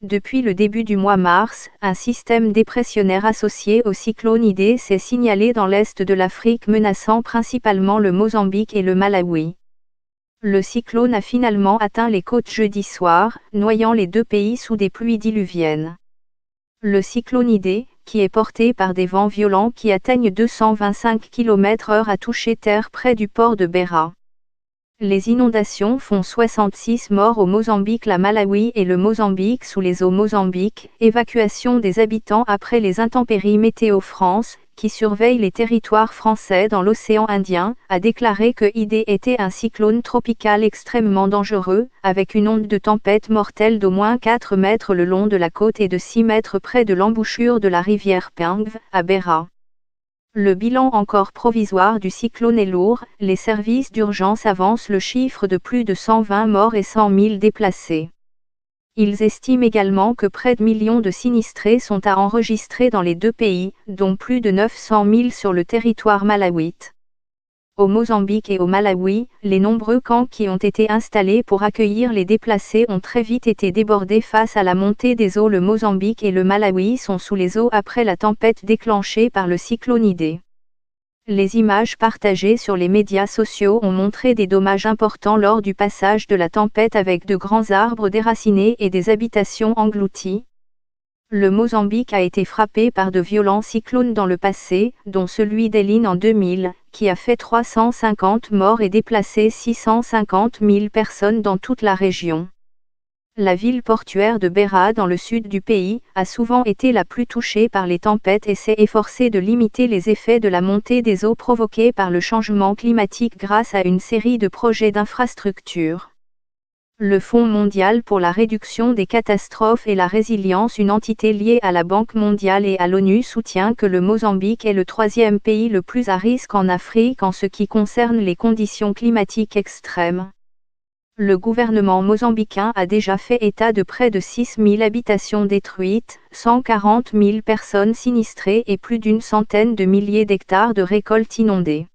Depuis le début du mois mars, un système dépressionnaire associé au cyclone Idai s'est signalé dans l'est de l'Afrique menaçant principalement le Mozambique et le Malawi. Le cyclone a finalement atteint les côtes jeudi soir, noyant les deux pays sous des pluies diluviennes. Le cyclone Idai, qui est porté par des vents violents qui atteignent 225 km/h, a touché terre près du port de Beira. Les inondations font 66 morts au Mozambique, la Malawi et le Mozambique sous les eaux. Mozambique, évacuation des habitants après les intempéries. Météo France, qui surveille les territoires français dans l'océan Indien, a déclaré que Idai était un cyclone tropical extrêmement dangereux, avec une onde de tempête mortelle d'au moins 4 mètres le long de la côte et de 6 mètres près de l'embouchure de la rivière Pingve, à Beira. Le bilan encore provisoire du cyclone est lourd, les services d'urgence avancent le chiffre de plus de 120 morts et 100 000 déplacés. Ils estiment également que près de millions de sinistrés sont à enregistrer dans les deux pays, dont plus de 900 000 sur le territoire malawite. Au Mozambique et au Malawi, les nombreux camps qui ont été installés pour accueillir les déplacés ont très vite été débordés face à la montée des eaux. Le Mozambique et le Malawi sont sous les eaux après la tempête déclenchée par le cyclone Idai. Les images partagées sur les médias sociaux ont montré des dommages importants lors du passage de la tempête, avec de grands arbres déracinés et des habitations englouties. Le Mozambique a été frappé par de violents cyclones dans le passé, dont celui d'Helene en 2000, qui a fait 350 morts et déplacé 650 000 personnes dans toute la région. La ville portuaire de Beira, dans le sud du pays, a souvent été la plus touchée par les tempêtes et s'est efforcée de limiter les effets de la montée des eaux provoquée par le changement climatique grâce à une série de projets d'infrastructures. Le Fonds mondial pour la réduction des catastrophes et la résilience, une entité liée à la Banque mondiale et à l'ONU, soutient que le Mozambique est le troisième pays le plus à risque en Afrique en ce qui concerne les conditions climatiques extrêmes. Le gouvernement mozambicain a déjà fait état de près de 6 000 habitations détruites, 140 000 personnes sinistrées et plus d'une centaine de milliers d'hectares de récoltes inondées.